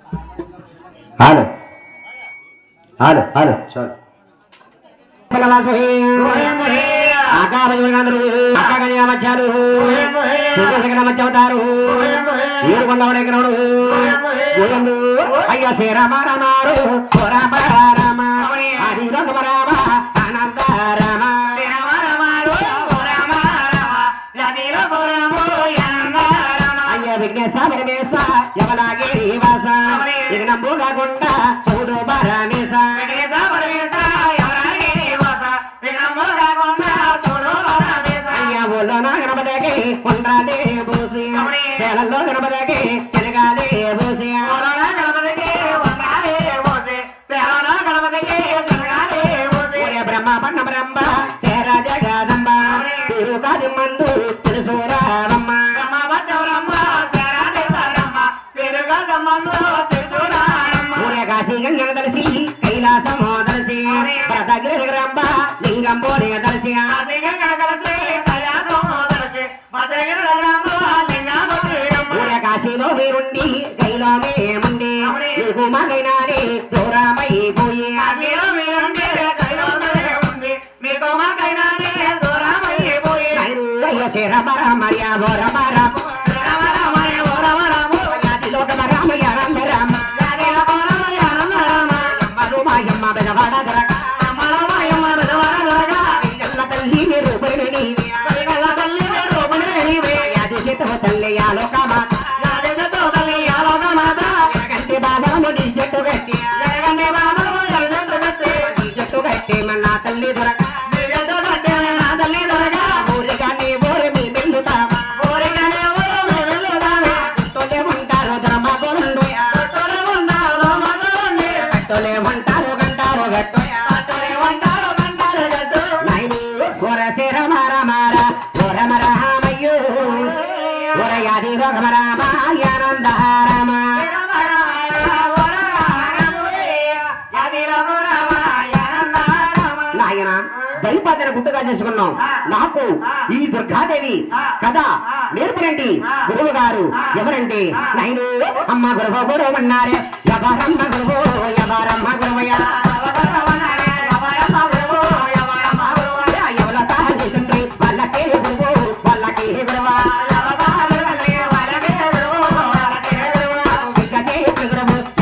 हालो हालो हालो चल पलला सोहे आका बजवनादरू आका गनिया मचारू सुगु लगना मचवतारू येरु కొండవడే కరడు గోయందు అయ్య శ్రీ రామ రామారు రామ రామ హరి రామ రామ ఆనంద రామ రామ రామారు రామ రామ హరి రామ రామ ఆనంద రామ అయ్య విఘ్నేశ విఘ్నేశ యమలాగే వాస విఘ్నంబు కాకుండా చూడు బరమేశ విఘ్నేశ విఘ్నేశ యమలాగే వాస విఘ్నంబు కాకుండా చూడు బరమేశ అయ్య బోలోనా గణపతికి కొండాలే బోసి చేలల్లో గణపతికి తిరగాలే బోసి బోలోనా గణపతికి కొండాలే బోసి చేలల్లో గణపతికి తిరగాలే బోసి ఒరే బ్రహ్మ పన్న బ్రహ్మ తేరా జగదంబ తిరుకాది మందు తెలుసురారమ్మ బ్రహ్మ పన్న బ్రహ్మ తేరా జగదంబ తిరుకాది మందు తెలుసురారమ్మ ఒరే కాశీ గంగన దర్శి కైలాసమో దర్శి ప్రతగిరి గ్రంబ లింగం పోరే దర్శి కాశీ గంగన దర్శి కైలాసమో దర్శి ప్రతగిరి గ్రంబ కాశీలో మీరుండి కైలామే ముండి నీకు మగైనాడే దూరమై పోయి అయ్యో శ్రీ రమ రామయ్య ఓ రమ రామ రమ రామయ్య ఓ రమ రామ లోకమ రామయ్య రామ రామ మాయమ్మ బెదవాడ దొరక మాయమ్మ బెదవాడ దొరక తల్లి రూపణి తల్లి ఆలోకమ తల్లి దొరక తల్లి దొరక ఊరిగానే ఊరి మీ పెళ్ళుతావా ఊరిగానే ఉంటారు ధర్మగొండు గట్టోలే ఉంటారు గంటారు గట్టు గొరసే రమ రమార గొరమ రామయ్యో గొరయాది రమ రామ ఆనంద రామ దైపాదన గుట్టుగా చేసుకున్నాం. నాకు ఈ దుర్గాదేవి కథ నేర్పినండి గురువు గారు ఎవరంటే నైను అమ్మ గురువు గురువన్నారే ఎవరమ్మ గురువు ఎవరమ్మ గురువయ్య ఎవల తండ్రి వాళ్ళకే గురువు వాళ్ళకే గురువా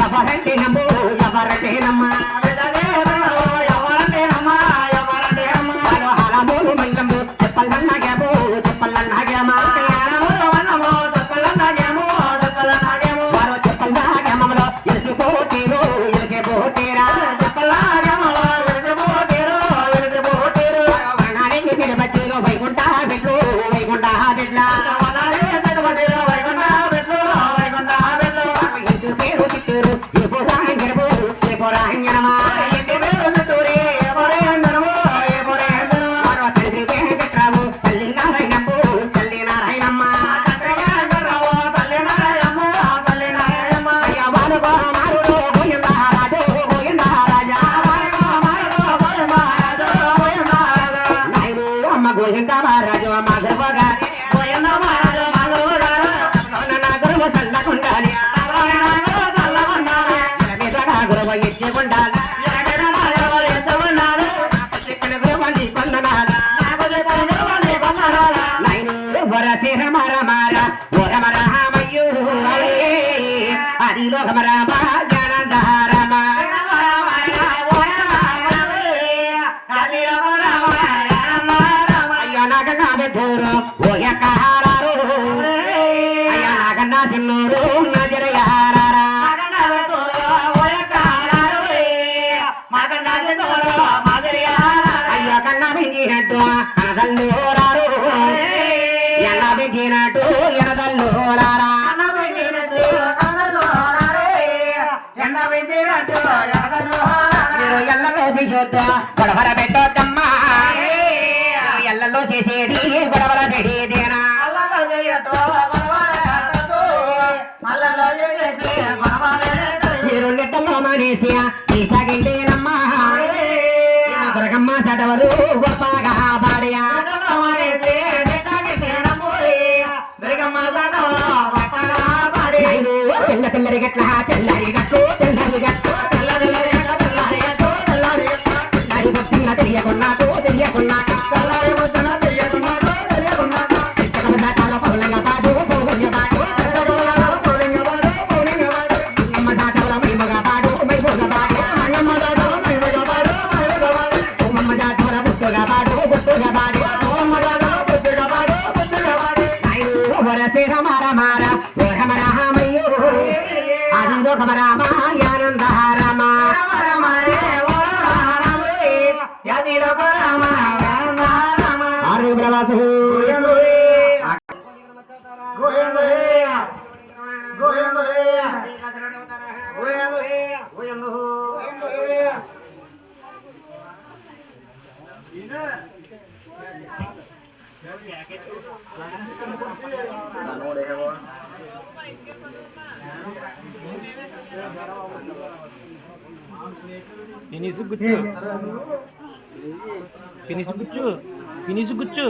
ఎవరంటే నమ్ము ఎవరంటే నమ్మ గొడవల పెట్టొద్దమ్మా ఎల్లలో చేసేది గొడవల పెట్టేదేనా మీరు నెట్టల్లో మానేసి తీసాగిందేనమ్మా దుర్గమ్మ చదవలు గొప్పగా పాడయా దుర్గమ్మ తెల్ల తెల్లరి గట్ల తెల్లరి గట్టు తెల్లరి గట్టు తెల్లరి గట్టు తెల్లరి గట్టు తెల్లరి గట్టు తెల్లరి బొత్తిన తెలియకున్నాడు తెలియకున్నాడు తెల్లరి బొత్తిన తెలియకున్నాడు తెలియకున్నాడు చిత్తకల దాటాల పౌలంగా పాడు పౌలంగా పాడు పౌలంగా పాడు పౌలంగా పాడు అమ్మ దాటాల మైమగా పాడు మైమగా పాడు అమ్మ దాటాల మైమగా పాడు మైమగా పాడు అమ్మ దాటాల బొత్తుగా పాడు బొత్తుగా పాడు అమ్మ దాటాల బొత్తుగా పాడు బొత్తుగా పాడు నాయు వరసే రమ రమ రమ రామయ్యో ఆదిలో రమ రామాయానంద రమ రమ రే ఓ రామ యాదిలో రామ రామ రామ ఆరు బ్రవాసు గోయందో గోయందో గోయందో గోయందో గోయందో ఇనా Finish guccu. Finish guccu. Finish guccu.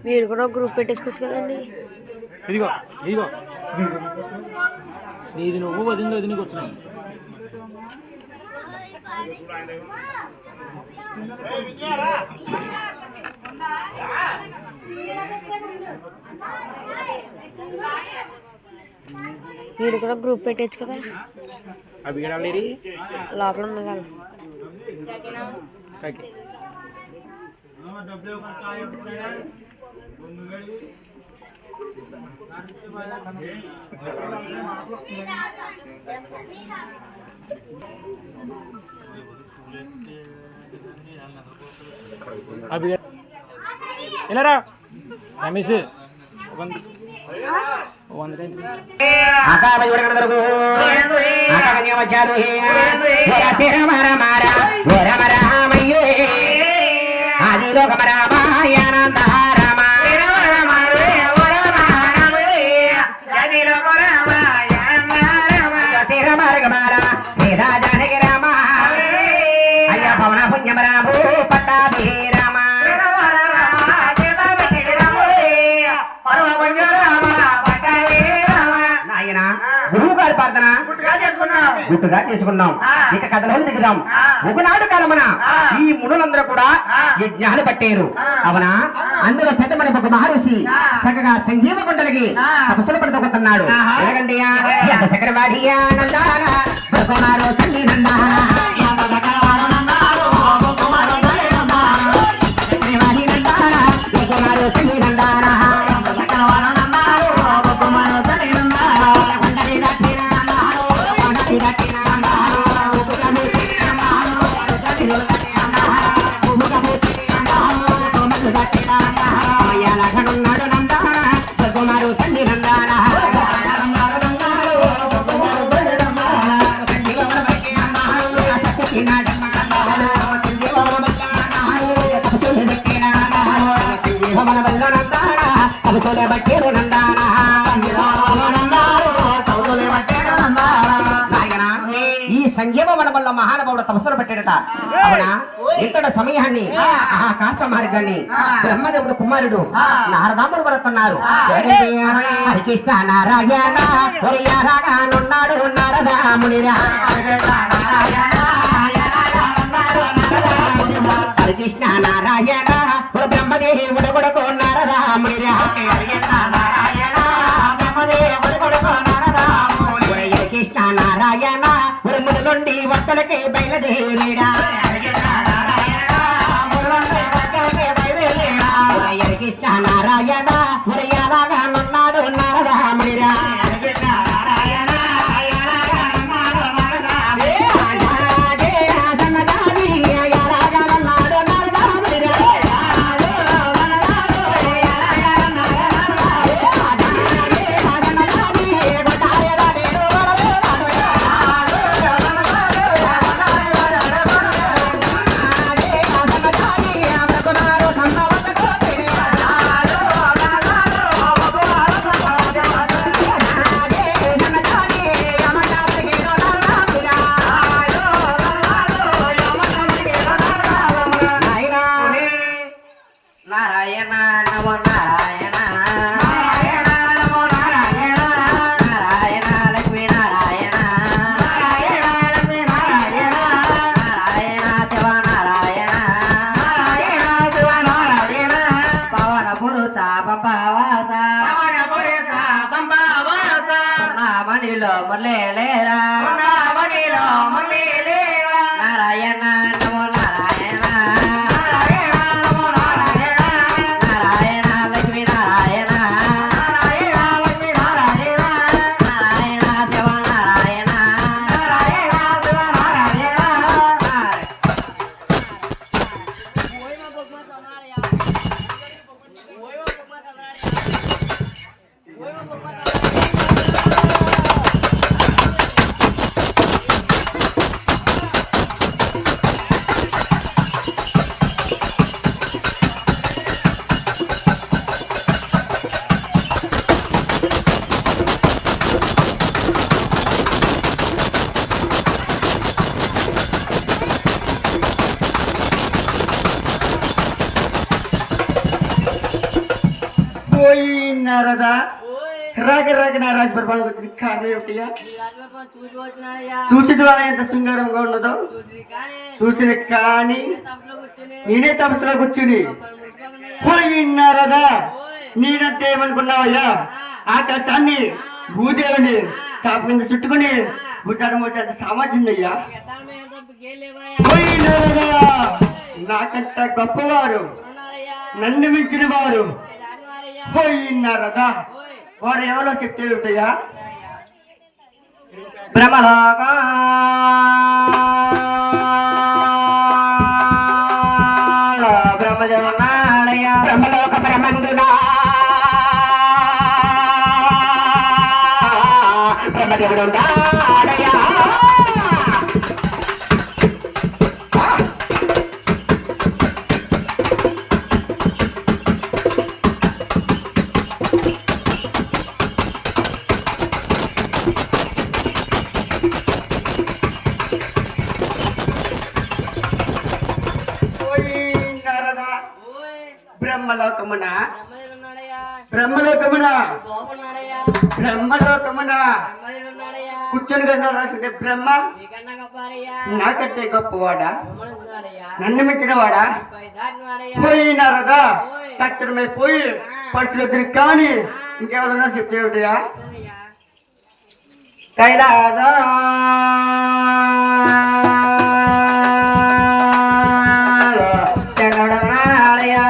మీరు కూడా గ్రూప్ పెట్టేసుకోవచ్చు కదండి. ఇదిగో ఇదిగో నీది నువ్వు వదిలింది వదిలి కూర్చున్నావు. మీరు కూడా గ్రూప్ పెట్టచ్చు కదా. అవి ఏడాలి లోపల ఉన్న కదా. అవి ఎలారా రమేష్ ఆదిలో రమ రామాయానంద రమ అయ్యా పవన పుణ్యం రాము పట్టాభి రామ నాయన గురువు గారి ప్రార్థన గుట్టుగా చేసుకున్నాం. ఇక కథలో దిగుదాం. ఒకనాడు కాలమున ఈ మునులందరూ కూడా యజ్ఞాలు పట్టారు. అవునా, అందులో పెద్దమని ఒక మహర్షి చక్కగా సంజీవ గుండలకి తపస్సులు పడుతున్నాడు. ఎలాగండి చక్రవాడియా నందాన భగవాను సంగీ నందాన ఈ సంజీవ వనవల్ల మహానుభావుడు తపస్సులు పెట్టాడట. అవునా, ఇంతటి సమయాన్ని ఆకాశ మార్గాన్ని బ్రహ్మదేవుడు కుమారుడు నారదాముడు పడుతున్నారు. హరికృష్ణ నారాయణ ఉన్నాడు నారదామునిరా హరికృష్ణ నారాయణ బ్రహ్మదేవుడు కొడుకు నారదామునిరా కృష్ణ నారాయణ ఉరుముల నుండి వత్తలకే బయలుదేరేడా కృష్ణ నారాయణ ఉరయాలాగా ఉన్నాడు నారదామునిరా మురళీలేరా నారాయణ నమో నారాయణ నారాయణ లక్ష్మీ నారాయణ నారాయణ శివ నారాయణ నారదా రాక రాక నా రాజు పరిపాలన వచ్చింది కారణం ఏమిటయ్యా? చూసి ద్వారా ఎంత శృంగారంగా ఉన్నదో చూసిన కానీ నేనే తపస్సులో కూర్చుని పోయి నారదా నేనంటే ఏమనుకున్నావయ్యా? ఆకాశాన్ని భూదేవిని చాప కింద చుట్టుకుని భుజాన్ని మోసేంత సామర్థ్యందయ్యా. పోయి నారదా నాకంట గొప్పవారు నన్ను మించిన వారు పోయినారదా వారు ఎవరో చెప్తే ఉంటాయా? బ్రహ్మలోకా బ్రహ్మదేవునాలయ బ్రహ్మలోక బ్రహ్మందునా బ్రహ్మదేవుడున్నాడయ బ్రహ్మలోకమున బ్రహ్మలోకమున బ్రహ్మలోకమున కూర్చొని కన్నా రాసిందే బ్రహ్మ నాకంటే గొప్పవాడా నన్ను మించిన వాడా? పోయినారదా తక్షణమే పోయి పరిస్థితులు కానీ ఇంకెవరన్నా చెప్తే ఏమిటయా? కైలాస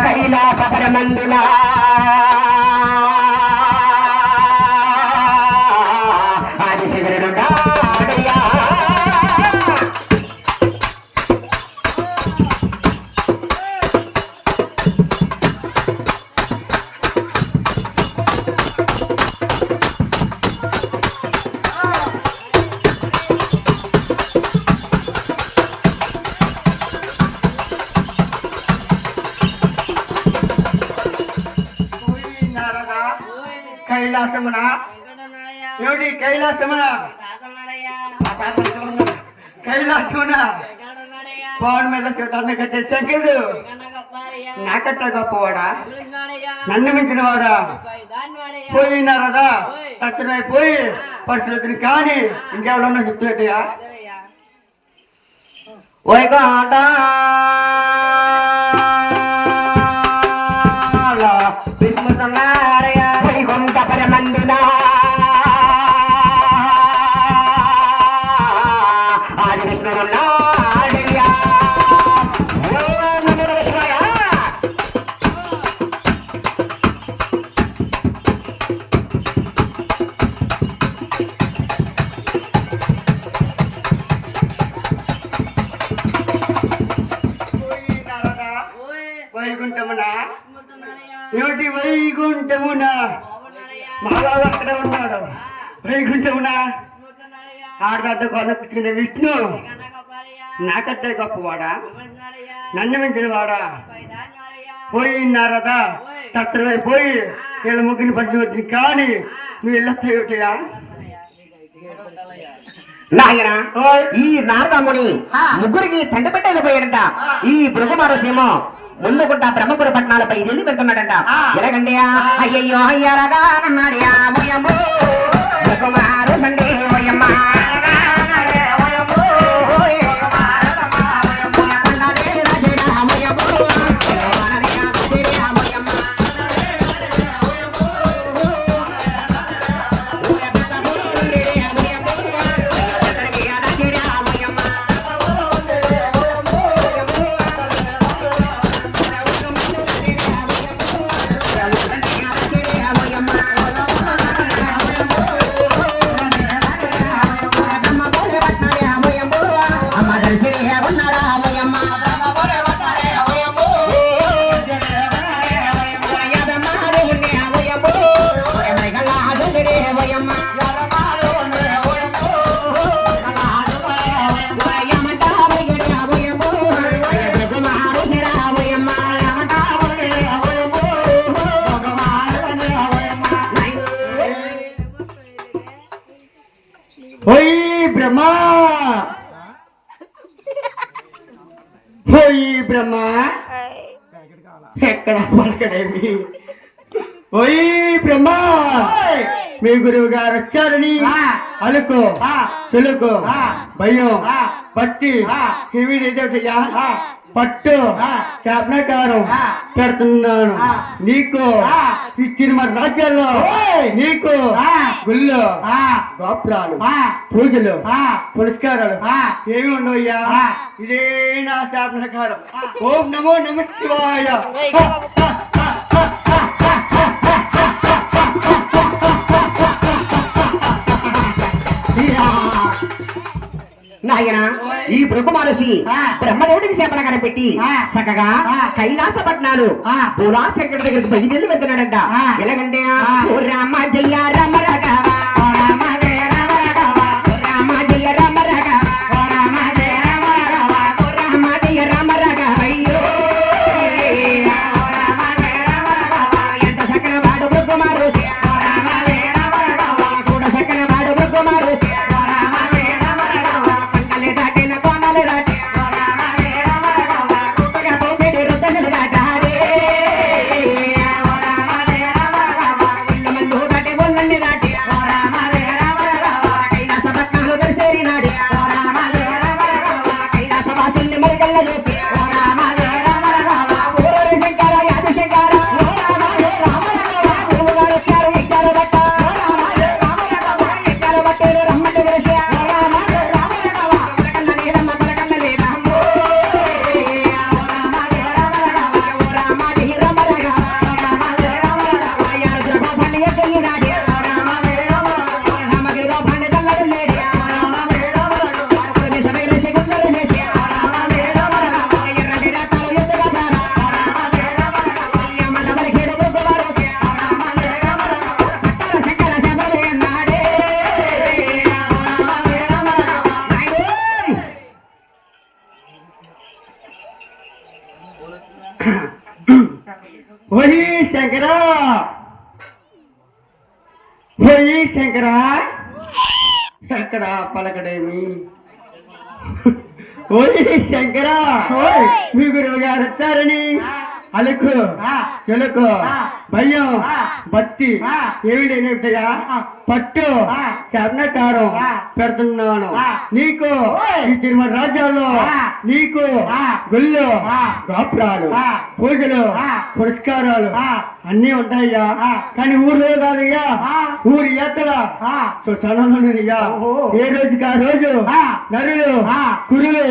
కైలాస పరమందున ఆదిశివుడున్నాడయ్యా కైలాసమున ఏమిటి కైలాసమున కైలాసమున పవన్ మీద శివతాన్ని కట్టే శంకరుడు నాకట్ట గొప్పవాడా నన్ను మించిన వాడా? పోయినారదా తక్షణమై పోయి పరిస్థితులు కానీ ఇంకెవరన్నా చెప్తేటయా? వైకుంఠ వైకుంఠ పరమందున ఆది విష్ణుడున్నాడయ్యా ఓం నమో శివాయ. వైకుంఠమున ఏమిటి వైకుంఠమున మహారాజు అక్కడ ఉన్నాడు. వైకుంఠమున ఆడదాంతో కొనపుచ్చుకునే విష్ణు నాకంటే గొప్పవాడా నన్ను మించిన వాడా? పోయినారదా తక్షణమై పోయి వీళ్ళ ముగ్గురిని పరిశీలించింది కానీ నువ్వు వెళ్ళొస్తా ఏమిటయా? నాయన ఈ నారదముని ముగ్గురికి తండ్రి పెట్టేది పోయాడంట. ఈ భృగు మహర్షేమో ముందుకుంటా బ్రహ్మపుర పట్టణాలపై వెళ్ళి వెళ్తున్నాడంట. ఎలాగండి అయ్యయ్యో అయ్యారగా అన్నాడు కుమారు సండే ఓయమ్మ బ్రహ్మా ఓయ్ బ్రహ్మా ఎక్కడ పలకడేమి ఓయ్ బ్రహ్మా మీ గురువు గారు వచ్చారని అలుకు సులుకు భయం పట్టి ఏమిటయ్యా పట్టు శాపనకారం పెడుతున్నాను నీకు ఈ తిరుమల రాజ్యాల్లో నీకు గుళ్ళు గోపురాలు పూజలు పురస్కారాలు ఏమి ఉండవయ్యా ఇదే నా శాపనకారం. ఓం నమో నమ శివాయ. నాయన ఈ భృగుమహర్షి బ్రహ్మదేవుడికి శాపన కనిపెట్టి చక్కగా కైలాస పట్నాలు పూలాశంకర దగ్గరికి బయలుదేరి వెళ్తున్నాడంట. ఎలాగంటే ఓ రామ జయ రామ రాఘవ రామ జయ రామ రాఘవ రామ జయ రామ రాఘవ రామ జయ రామ రాఘవ రామ జయ రామ రాఘవ అయ్యో రామ జయ రామ రాఘవ ఎంత చక్కన వాడు భృగుమహర్షి రామ జయ రామ రాఘవ కూడా చక్కన వాడు భృగుమహర్షి రామ జయ రామ రాఘవ పంటలే దాటిన కోనలే దాటి రామ జయ రామ రాఘవ కుప్పగా పోతేడి రుద్దలు దాటారే రామ జయ రామ రాఘవ ఇళ్ళ మందు దాటి ఒళ్ళని దాటి రామ జయ రామ రాఘవ కైలాస పట్నాలు దర్శేరి నాడి రామ జయ రామ రాఘవ కైలాస వాసుల్ని మరికల్ల చూపి రామ జయ రామ రాఘవ ఊరు శంకర యాది శంకర రామ జయ రామ రాఘవ గురువుగారు వచ్చారు ఇచ్చారు బట్ట రామ జయ రామ రాఘవ ఇచ్చారు బట్టలు రమ్మని తెలిసి రామ జయ రామ రాఘవ కన్న నీరమ్మ కన్న లేదమ్మ రామ జయ రామ రాఘవ రామ జయ రామ రాఘవ రామ జయ రామ రాఘవ యారు జగ పండి ఎల్లి నాడి రామ జయ రామ రాఘవ రామ గిరి పండి తల్లడు లేడి రామ జయ రామ రాఘవ కొన్ని సమయంలో సిగుందరు చేసి రామ జయ రామ రాఘవ ఎర్రటి రాతాలు ఎత్తుగా రామ జయ రామ రాఘవ యమ్మ నమలి కేడు గురువారు రామ జయ రామ రాఘవ పట్టల శంకర శబరి నాడే రామ జయ రామ రాఘవ ఓయ్ శంకర ఓయ్ శంకర ఎక్కడ పలకడేమి ఓయ్ శంకర మీ గురువు గారు వచ్చారని అలుకు చెలుకు భయం బత్తి ఏమి లేనిటయా పట్టు శరణకారం పెడుతున్నాను నీకు ఈ తిరుమల రాజ్యాల్లో నీకు గుళ్ళు గోపురాలు పూజలు పురస్కారాలు అన్ని ఉంటాయ్యా కానీ ఊర్లో కాదయ్యా ఊరి ఎత్తల శ్మశానంలోనయ్యా ఏ రోజుకి ఆ రోజు నరులు కురులు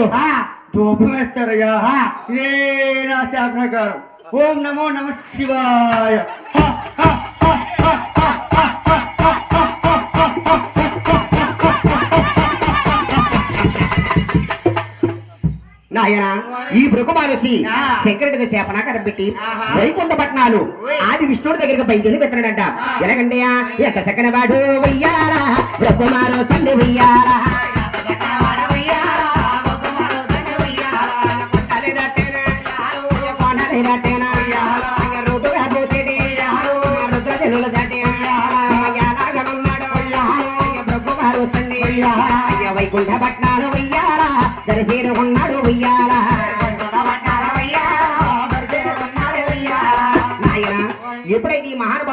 ధూపం వేస్తారయ్యా ఇదే నా శాపనకారం. ఓం నమో నమ శివాయ. నాయన ఈ భృగుమహర్షి శంకరుడికి శాపన కనిపెట్టి వైకుంఠ పట్నాలు ఆది విష్ణుడి దగ్గరికి బయలుదేరి వెళ్తున్నాడంట. ఎలాగంటే ఎంత సకన వాడు వయ్యారా భృగుమారు తండ్రి వయ్యారా వైకుంఠ పట్నాలు వయ్యారా దరిసేరు ఉన్నాడు వయ్యారా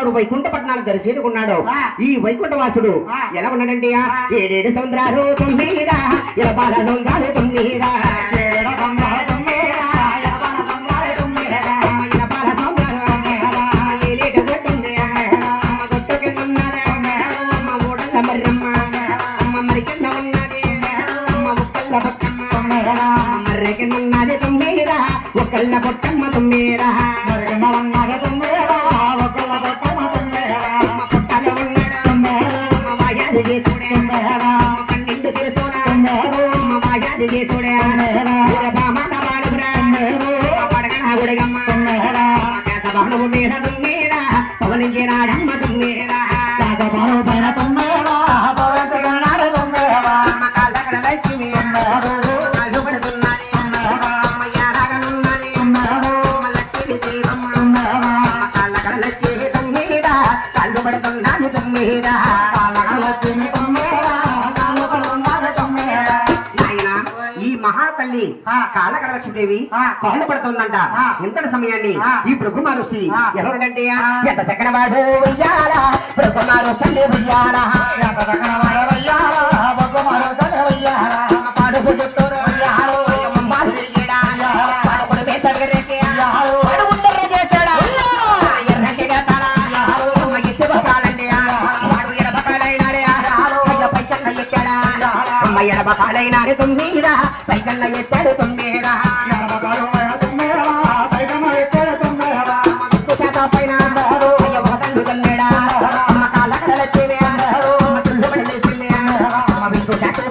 మహానుభావుడు వైకుంఠ పట్టణాన్ని దర్శించుకున్నాడు. ఈ వైకుంఠవాసుడు ఎలా ఉన్నాడంటే 7 సముద్రాలు తొమ్మిదిరా ఇలా బాలదొంగాలు తొమ్మిదిరా మర్రెకిన్నది తొమ్మిదిరా ఒకళ్ళ పొట్టమ్మ తొమ్మిదిరా మర్రెన్నది తొమ్మిదిరా ఒకళ్ళ పొట్టమ్మ తొమ్మిదిరా పొట్టలో ఉన్నాడు వాయాది చేసుడే పన్నెండు చేసుడా వాయాది చేసుడే బామట వాడురా పడగన గుడగమ్మ బాణము మీద తొమ్మిదిరా పవలించినాడమ్మ తొమ్మిదిరా పైన తొమ్మిదిరా పవలించినాడు తొమ్మిదిరా లక్ష్మి ఈ మహాతల్లి కాళ్ళకడ లక్ష్మీదేవి కాళ్ళు పడుతుందంట. ఇంతటి సమయాన్ని ఈ భృగుమహర్షి ఎవరంటే ఎంత సకన వాడు భృగుమహర్షి ఎడబకాలైనాడు తొమ్మిదిరా పైకల్ల ఎత్తాడు తొమ్మిదిరా పైన తండ్రి తల్లేడా కాళ్ళ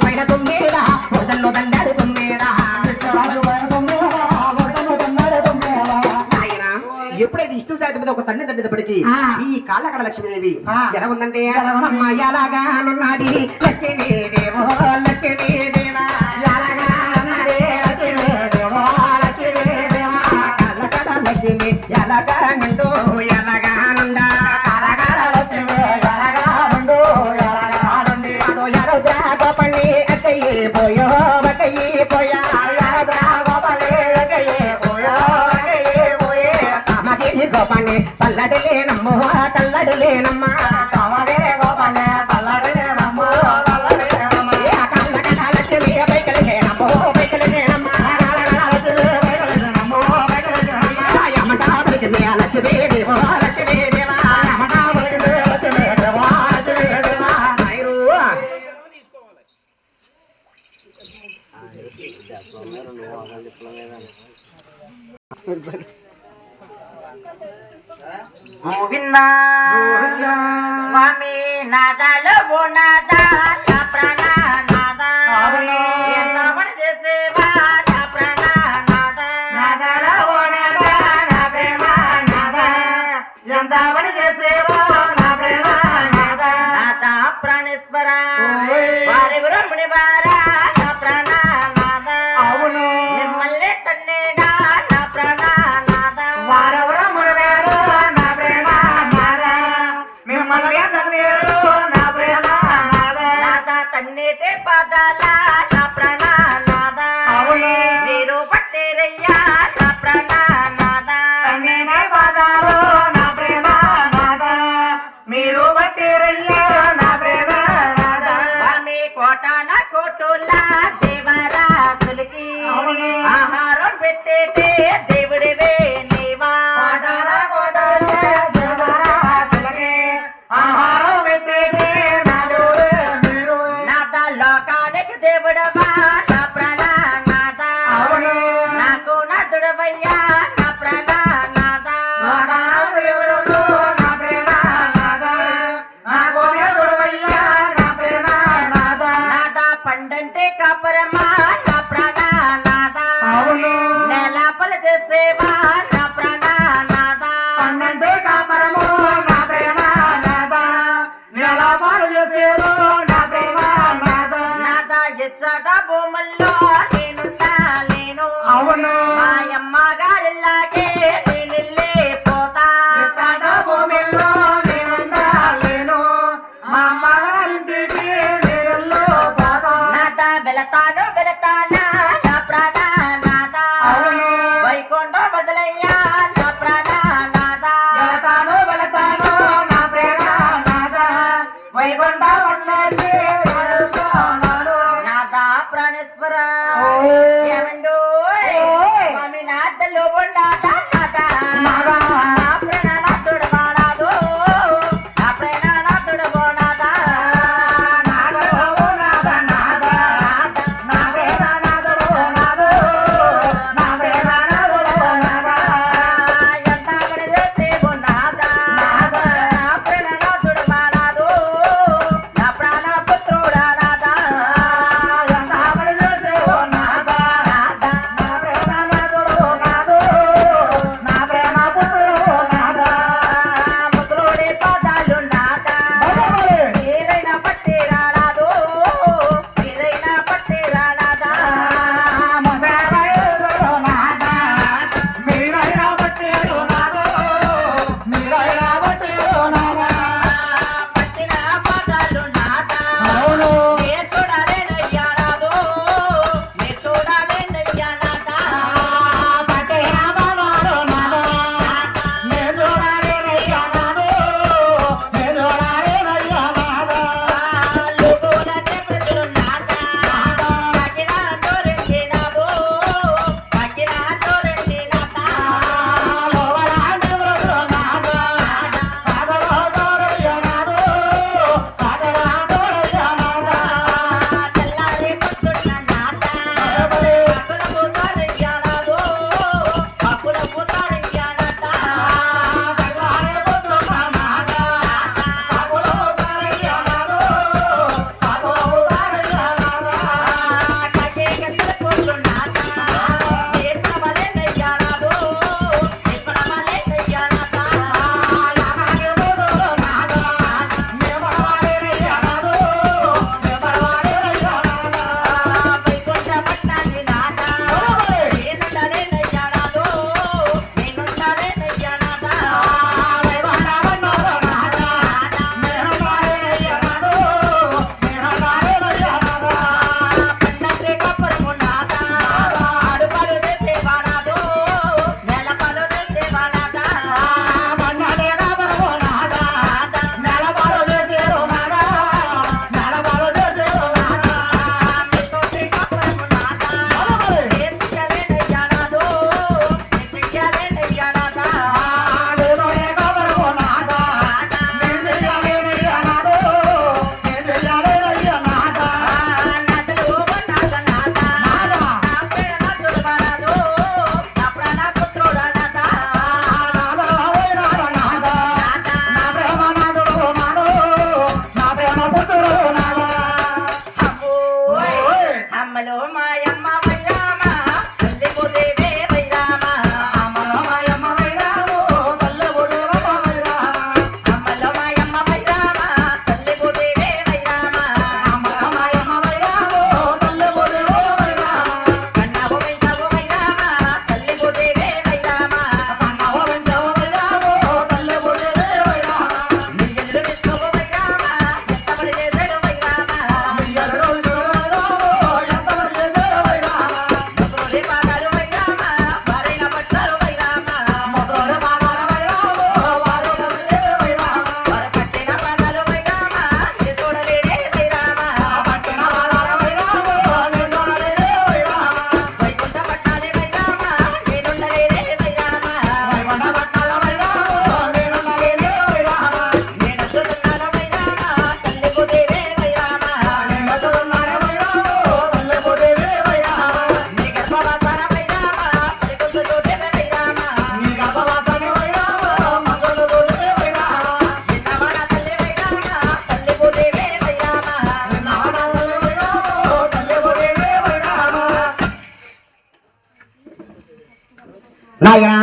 పైన తొమ్మిదిరా వదల్లో దండాడు తొమ్మిదిరా. ఎప్పుడైతే ఇష్ట జాతి మీద ఒక తండ్రి తండ్రిప్పటికి ఈ కాళ్ళకడ లక్ష్మీదేవి ఎలా ఉందంటే అమ్మాయి అలాగా ఉన్నది లక్ష్మీదేవో లక్ష్మీదేవా లక్ష్మి ఎలాగంటూ ఎలాగానుండా గోపల్లి అక్కయ్యే పోయో బక్కయ్యే పోయా గోపాన్ని పల్లడిలే నమ్మో తల్లడిలే నమ్మ గోపాన్ని పల్లడిలే నమ్మో లక్ష్మి బైకలే నమ్మో బైకలే నమ్మ లక్ష్మీ దేవో లక్ష్మీ దేవా గోవిందా స్వామి నాదాలు బోనాదా ప్రాణనాదా ఎంత పని చేసేవా ప్రాణనాదా నాదాలు బోనాదా నా ప్రేమనాదా ఎంత పని చేసేవా నా ప్రేమనాదా నాదా ప్రాణేశ్వర వారి బ్రహ్మణి వారా నా ప్రాణనాదా అవును మిమ్మల్ని తన్నేడా నా ప్రాణనాదా వారెవరో మురవేరు నా ప్రేమనాదా మిమ్మల్ని తన్నేరు నా ప్రేమనాదా నాదా తన్నేటే పదాల నా ప్రాణనాదా అవును మీరు పట్టేరయ్యా నా ప్రాణనాదా తన్నేనే పదాలు నా ప్రేమనాదా మీరు పట్టేరయ్యా నా ప్రేమనాదా స్వామి కోటాన కోటులా దేవరాసులకి ఆహారం పెట్టేటే దేవుడివే నీవా ఆహారం పెట్టేటే నాదా లోకానికి దేవుడవా నా ప్రాణనాదా నాకు నాదుడవయ్యా నా ప్రాణనాదా నాదా పండంటే కాపరమా నా ప్రాణనాదా నెలాపల చేసేవా నా ప్రాణనాదా పండంటే కాపరము నా ప్రేమనాదా నెలాపల చేసేవో నా ప్రేమనాదా నాదా ఎచ్చట భూముల్లో నేనుంటా లేను అవును మాయమ్మ గారిలాగే నేనిల్లే పోతా ఎచ్చట భూమిలో నేనుంటా లేను మా అమ్మగారింటికి నేనెల్లో పోతా నాదా వెళతాను వెళతానా నా ప్రాణనాదా వైకుంఠ బదులయ్యా నా ప్రాణనాదా వెళతాను వెళతాను నాయన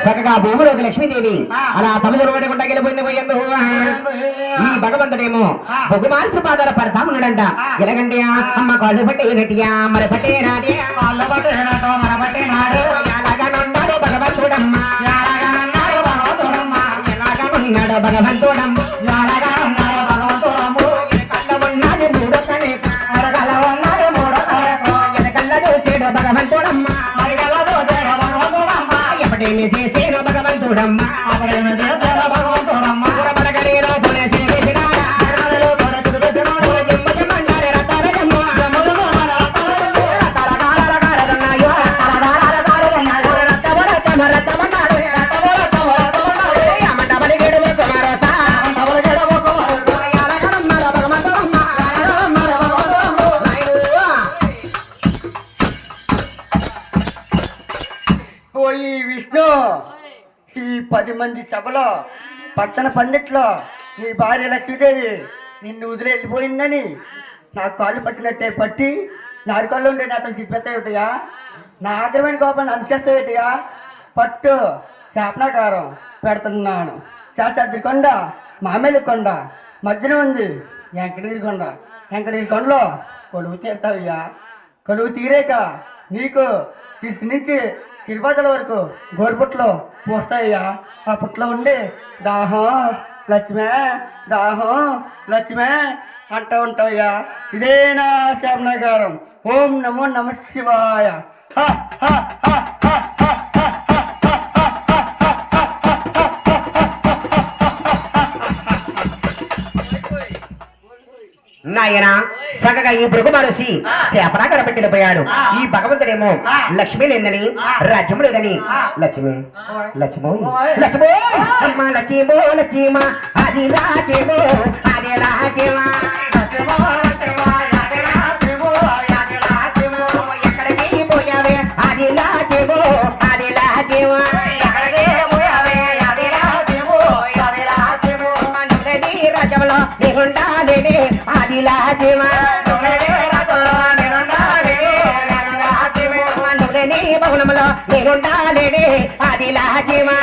చక్కగా భూమిలోకి లక్ష్మీదేవి అలా తల్లిదండ్రులు పెట్టకుండా వెళ్ళిపోయింది పోయింది. ఈ భగవంతుడేమో బొగ్గు మార్చి పాదాల పడతా ఉన్నాడంట. ఎలాగంటే అమ్మ కాళ్ళు పట్టేనటియా మరి పట్టేనాడే ఎలాగనున్నాడు భగవంతుడమ్మ ఎలాగనున్నాడు భగవంతుడమ్మ కళ్ళ భగవంతుడమ్మ ఎప్పటిని చేసేను భగవంతుడమ్మ పోయి విష్ణు, ఈ 10 మంది సభలో పచ్చన పండిట్లో నీ భార్య లక్ష్మీదేవి నిన్ను వదిలి వెళ్ళిపోయిందని నా కాళ్ళు పట్టినట్టే పట్టి నారుకాళ్ళు ఉండే నాతో సిద్ధపెత్తాయిటయా, నా ఆగ్రమైన కోపాన్ని అనుచేస్తాయిటయా. పట్టు శాపనాకారం పెడుతున్నాను. శాస్త్రి కొండ మామేలి కొండ మధ్యన ఉంది వెంకటగిరి కొండ. వెంకటగిరి కొండలో కొలువు తీరుతావయ్యా. కొలువు తీరాక నీకు శిర్సి నుంచి చిరుపాతల వరకు గోరుపుట్లో పోస్తాయ్యా. ఆ పుట్లో ఉండి దాహం లక్ష్మే దాహం లక్ష్మే అంటూ ఉంటాయ్యా. ఇదే నా శాపనాకారం. ఓం నమో నమ శివాయ. నాయన చక్కగా ఈ భృగు మహర్షి శాపనాకర పెట్టిపోయాడు. ఈ భగవంతుడేమో లక్ష్మి లేదని రాజ్యము లేదని లక్ష్మి లక్ష్మో లక్ష్మో అమ్మ లక్ష్మో లక్ష్మ అది రాజ్యమో అది రాజ్యమా ఎక్కడికి పోయావే అది రాజ్యమో అది రాజ్యమా రాజ్యంలో నీకుండాలి అది రాజ్యమా నీ భవనంలో నీకుండాలి అది రాజ్యమా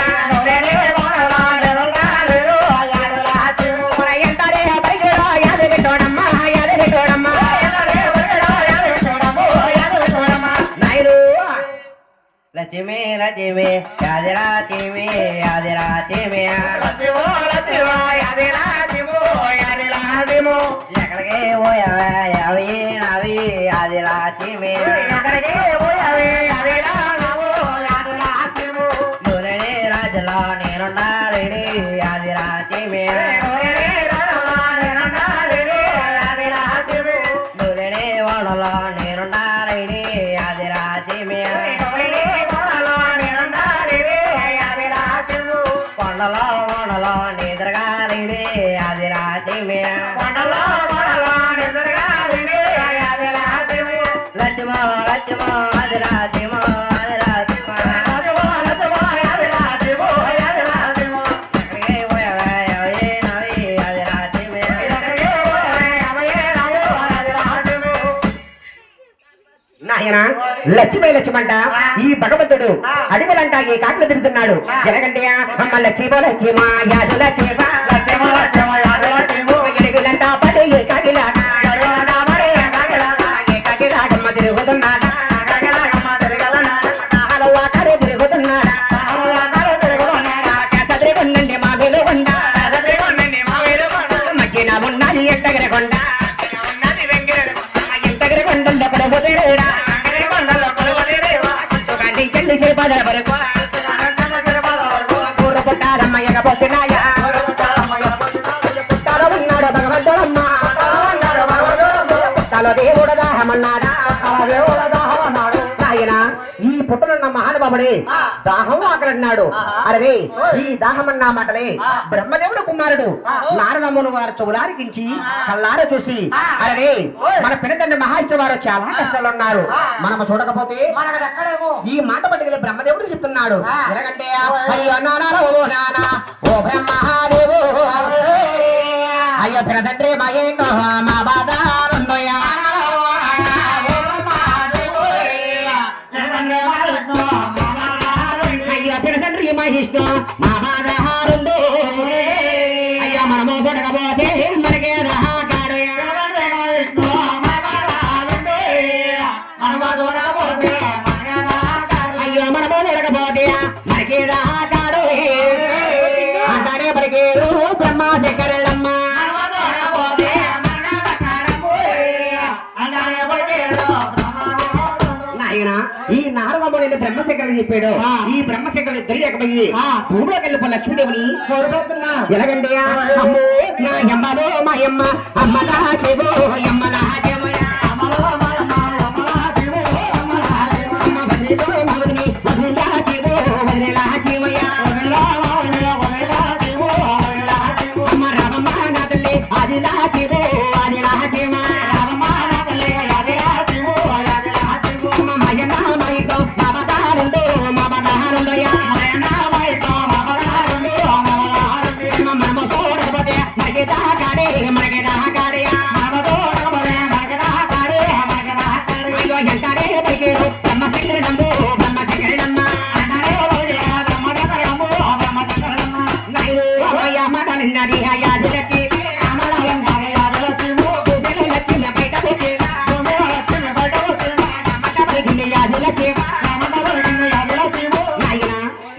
ఎంతరే బయలురా యాదవి తోడమ్మా యాదవి తోడమ్మా నాయుడు లక్ష్మి లక్ష్మి యాదిరాచిమి యాదిరాచిమి ఎక్కడికి పోయావే అవి అవి యాదిరాచిమి ఎక్కడికి పోయావే అవి రాజులో నేనుండాలి యాదిరాచిమి వాడలో నేనుండాలి యాదిరాచిమి కొండలో కొండలో నిద్రగాలి అది రాచిమి లక్ష్మో లక్ష్మో అది రాచిమో అది రాచిమో నాయన లక్ష్మీ లక్ష్మంట ఈ భగవంతుడు అడిమలంట ఈ కాకులు తిరుగుతున్నాడు. ఎలాగంటే అమ్మ లక్ష్మో లక్ష్మా యాదు లక్ష్మా ఎలుగులంట పడి ఏ కాకిలాగా తిరుగుతున్నాడా తిరుగుతున్నాడా తిరుగుండండి మా వెలుగుండ మధ్యన ఉన్నది ఎట్టగిరి కొండ ఎంతగిరి కొండ పడబోతేడా చెల్లి చేపదల వరకు కూర పుట్టారమ్మ ఎగబోతున్నాయా పుట్టాలో ఉన్నాడు భగవంతుడమ్మ పుట్టాలో దేవుడు దాహమన్నాడా నాయన ఈ పుట్టనున్న మహానుభావుడే దాహం ఆకలన్నాడు. అరే ఈ దాహమన్నా మాటలే బ్రహ్మదేవుడు కుమారుడు నారదమ్మును వారు చెవులారికించి కళ్ళార చూసి అరే మన పినతండ్రి మహాయిష్ట వారు చాలా కష్టాలు ఉన్నారు, మనము చూడకపోతే ఈ మాట పట్టుకెళ్ళి బ్రహ్మదేవుడు చెప్తున్నాడు. ఎలాగంటే అయ్యో నానా ఓ నానా ఓ బ్రహ్మదేవు అయ్యో పినతండ్రి మా ఏంటో మా బాధ అయ్యో మహిష్ణు మహాదహారుండు అయ్యా మనము చూడకపోతే మనకే రహాకాడు అయ్యో మనము చూడకపోతే మనకే రహాకాడు అంటాడే పలికేరు బ్రహ్మ శంకరులమ్మ ఈ నారదముని బ్రహ్మశంకరుడు చెప్పాడు ఈ బ్రహ్మశంకరుడు ధైర్యకపోయి భూమిలోకి వెళ్ళిపో లక్ష్మీదేవిని కోరుకోతున్నా ఎలాగండి అమ్మో నా యమ్మలో మా యమ్మ అమ్మ నా శివో యమ్మ నా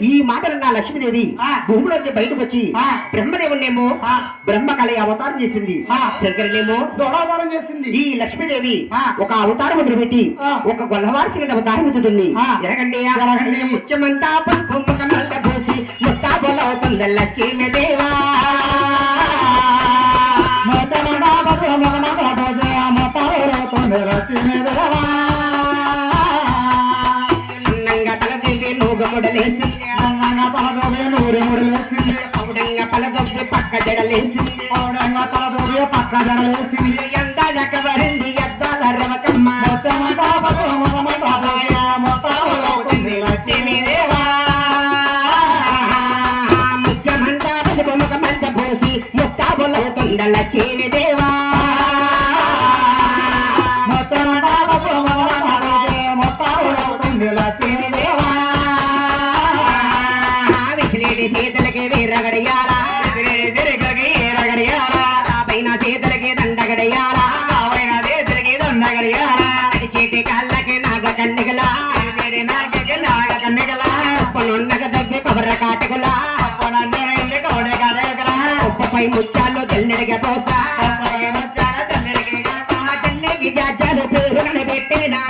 ఈ మాటలన్నా లక్ష్మీదేవి భూమిలోంచి బయటకు వచ్చి బ్రహ్మదేవునేమో బ్రహ్మ కళ అవతారం చేసింది శంకరునేమో దొరావతారం చేసింది ఈ లక్ష్మీదేవి ఒక అవతారం మొదలుపెట్టి ఒక గొల్లవారి కింద అవతారం ఎత్తుతుంది ఎలాగండి ముత్యమంతా ముత్తాబోలవుతుంది లక్ష్మీదేవా పక్క జడలేసింది ఎంత జక్కబడింది ఎద్దాల రవకమ్మ ముఖ్యమంతా పసుపుముఖ మంట పోసి ముత్తాబులవుతుండ లక్ష్మీదేవా చేతులకి వీరగడియాలా పైన చేతులకి దండగడియాలా చేతి కాళ్ళకి నాగ కన్నికలా నాగ దగ్గర కబర కాటకులా ఉప్పపై ముత్యాలు తెల్లడిగా పోతా తెల్లకి జాజాలు పేరుని పెట్టినా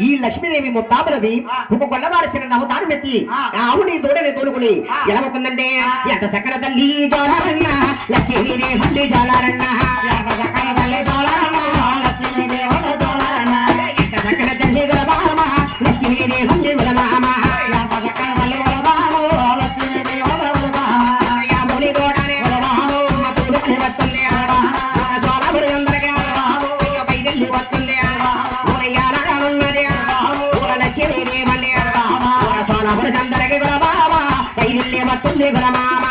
ఈ లక్ష్మీదేవి ముత్తాబులవి ఒక గొల్లవారి అవతారం ఎత్తి ఆవుని దూడని తోలుకుని ఎలా అవుతుందంటే ఎంత సకల తల్లి జోలారన్న లక్ష్మీదేవి జోలారన్న ఎంత సకల తల్లి విలమామ లక్ష్మీదేవి విలమామ యాముని దూడని వస్తుంది జోలాబురి అందరికీ పైదెల్లి వస్తుంది అందరికి విలమామ పైదెల్లి వస్తుంది విలమామ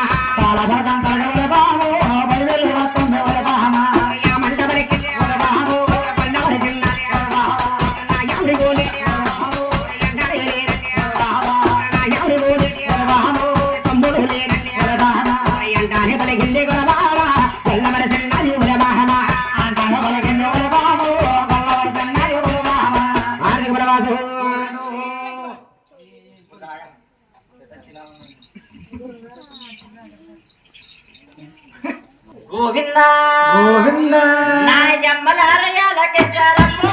గోవింద గోవింద నా జమ్మలారయాలకి చరము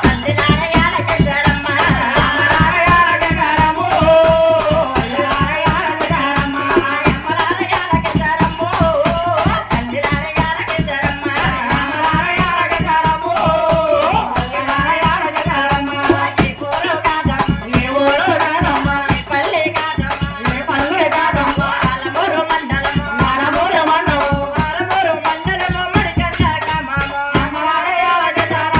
అందలారయాలకి చరమ్మ అందలారయాలకి చరము అందలారయాలకి చరమ్మ జమ్మలారయాలకి చరము అందలారయాలకి చరమ్మ అందలారయాలకి చరము అందలారయాలకి చరమ్మ ఈ ఊరు కాదమ్మ ఈ ఊరు కాదమ్మ ఈ పల్లె కాదమ్మ ఈ పల్లె కాదమ్మ ఆలమూరు మండలం ఆలమూరు మండలం ఆలమూరు మండలం మరికండ గ్రామం అమ్మలారయాలకి చరమ్మ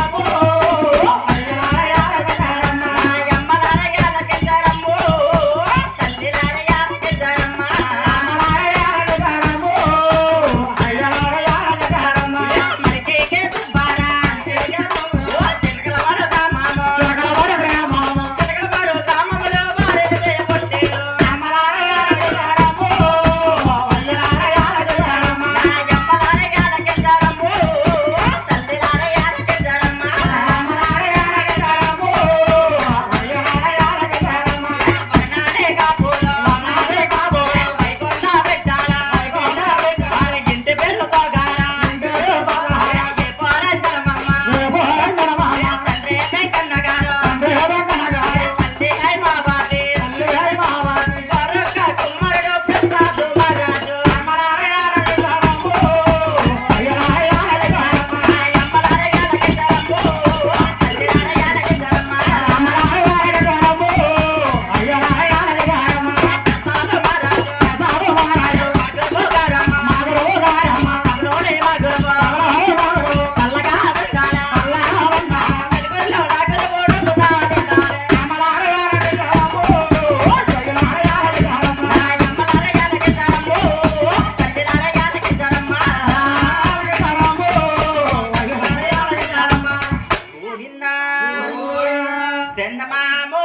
చందమామో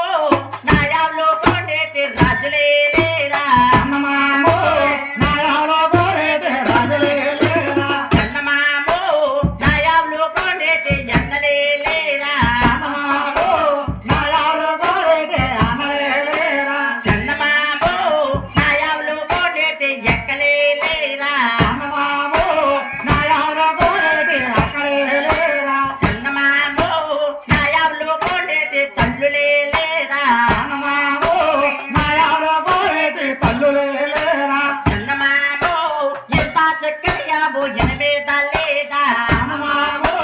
నాయాలో కోటేటి రాజులే లేరా చందమామో నాయాలో కోటేటి రాజులే లేరా చందమామో నాయాలో కోటేటి ఎన్నలే లేరా చందమామో నాయాలో కోటేటి అన్నలే లేరా చందమామో నాయాలో కోటేటి ఎక్కలే లేరా చందమామో నాయాలో కోటేటి అక్కలే లేరా చందమామో నాయాలో కోటేటి తల్లులే లేరా చందమామో నాయాలో కోటేటి తల్లులే లేరా చందమామో ఎంత చక్కరియాబో ఎనవేద లేదా చందమామో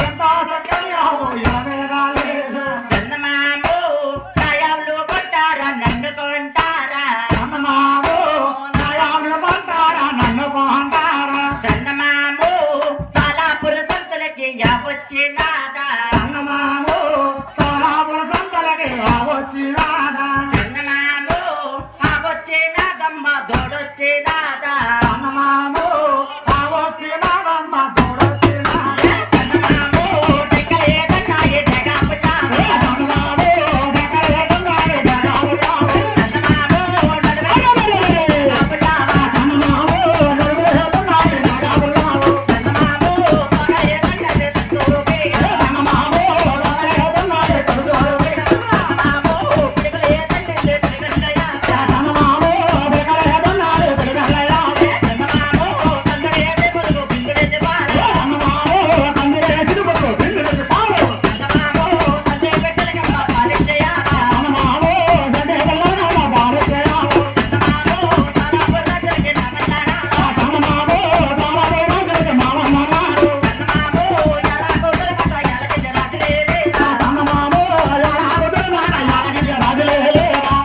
ఎంత చక్కరియాబో ఎనవేద లేదా చందమామో నాయాలో కొట్టారా నన్ను కొంటారా చందమామో నాయాలో కొంటారా నన్ను కొంటారా చందమామో సాలాపుర సంతలకి యావచ్చినాదా చందమామో సాలాపుర సంతలకి యావచ్చినాదా చందమామో ఆవచ్చినాదమ్మ దోడొచ్చినాదా చందమామో ఆవచ్చినాదమ్మ దోడొచ్చినాదా చందమామో దగ్గరేదన్నాయి జగాపుతాము చందమామో దగ్గరేదన్నాయి జగాపుతాము చందమామో నడువేదన్నాయి జగాపుతాము చందమామో నడువేదన్నాయి జగాపుతాము చందమామో కొనయేదన్నాయి తట్టురుపే చందమామో కొనయేదన్నాయి తట్టురుపే చందమామో పిడుగులేదన్నాయి తిరగన్నయ్య చందమామో పిడుగులేదన్నాయి తిరగన్నయ్య చందమామో కందరేది పొడుగు పింగులేది పాలు చందమామో కందరేది పొడుగు పింగులేది పాలు చందమామో సందే పెట్టలకమ్మ పాలించయాలా చందమామో సందే పెట్టలకమ్మ పాలించయాలా చందమామో సాలాపుర జరిగే నామన్నారా చందమామో సాలాపుర జరిగే మామన్నారా చందమామో యాలకోటల కథ యాలకి రాజులే లేరా చందమామో యాలకోటల కథ యాలకి రాజులే లేరా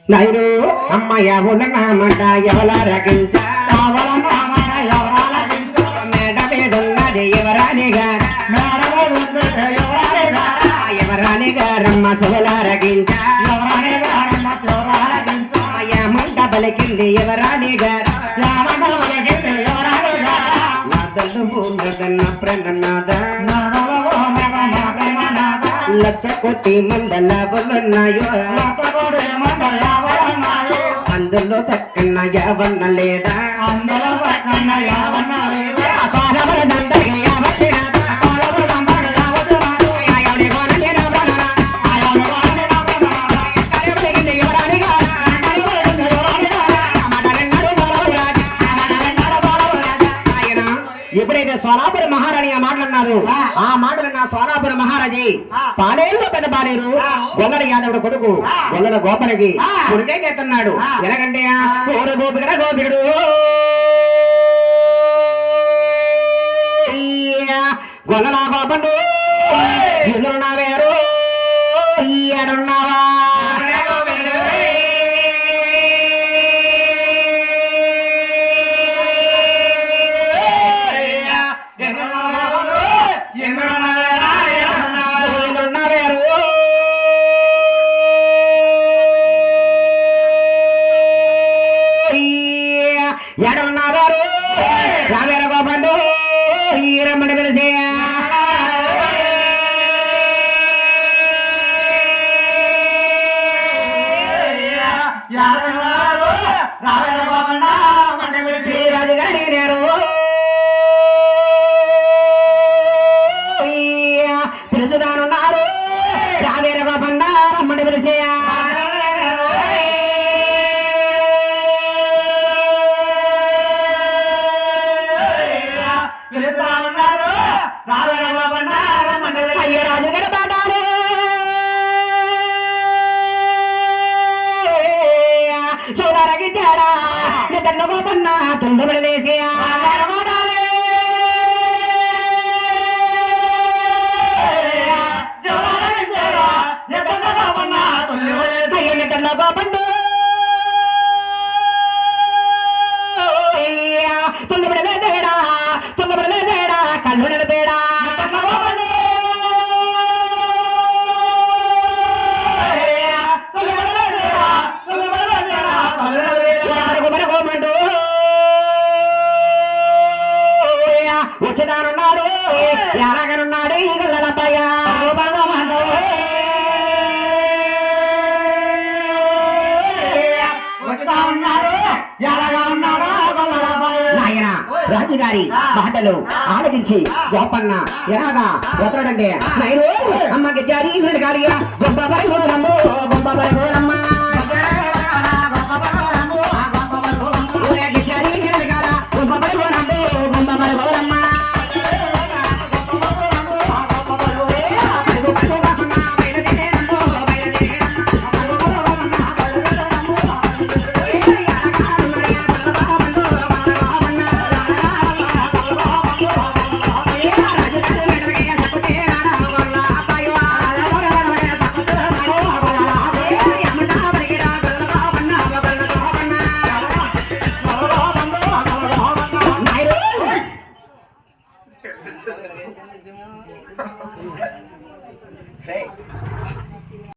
నాయుడు అమ్మయ్య ఉన్నమాట ఎవల రగించా మేడ మీదున్నది ఎవరానిగా ఎవరానిగా రమ్మ శివల రగించా అయ్య మంట పలికింది ఎవరానిగా నాదన్న ప్రేమనాద లక్ష కోటి మండల బలున్నాయో అందులో చక్కన్న యావన్న లేదా అందులో చక్కన్న యావన్న లేదా సారవర దండకి యావచ్చినాదా సారవర దండకి యావచ్చినాదా ఆయనే కోనని రావనా ఆయనే కోనని రావనా కరెబలికి ఎవరానిగా కరెబలికి ఎవరానిగా మడలన్నడు బాలరాజు మడలన్నడు బాలరాజు ఆయన ఎప్పుడైతే సోలాపుర మహారాణి ఆ మాటలన్నారు ఆ మాటలు నా సోలాపుర మహారాజీ పాలేరులో పెద్ద పాలేరు గొల్లల యాదవుడు కొడుకు గొల్లల గోపలకి కొడుకే చేస్తున్నాడు ఎలాగంటే ఓర గోపికడ గోపికడు గొల్లల గోపండు ఎదురున్నా వేరు ఈడున్నావా ఎడున్నారు రావేర గోపండు ఈరమ్మని పిలిచే రాజుగారి నేరు పిలుచుదానున్నారు రావేర గోపండ రమ్మని పిలిచే అయ్య రాజుగారి బాటాలు చూడరగి తేడా నిద్రలో గోపన్న తుండబడి లేసి అయ్య నిద్రలో గోపండు తుండబడి లేదేడా కళ్ళు నిలబేడా వచ్చేదానున్నాడు ఎలాగనున్నాడు ఈగల రాజుగారి మాటలు ఆలకించి గోపన్న ఎలాగా వదలడంటే నైరు అమ్మ గెజ్జారి గారిగా గొప్ప పరిగోరమ్మ గొప్ప పరిగోరమ్మ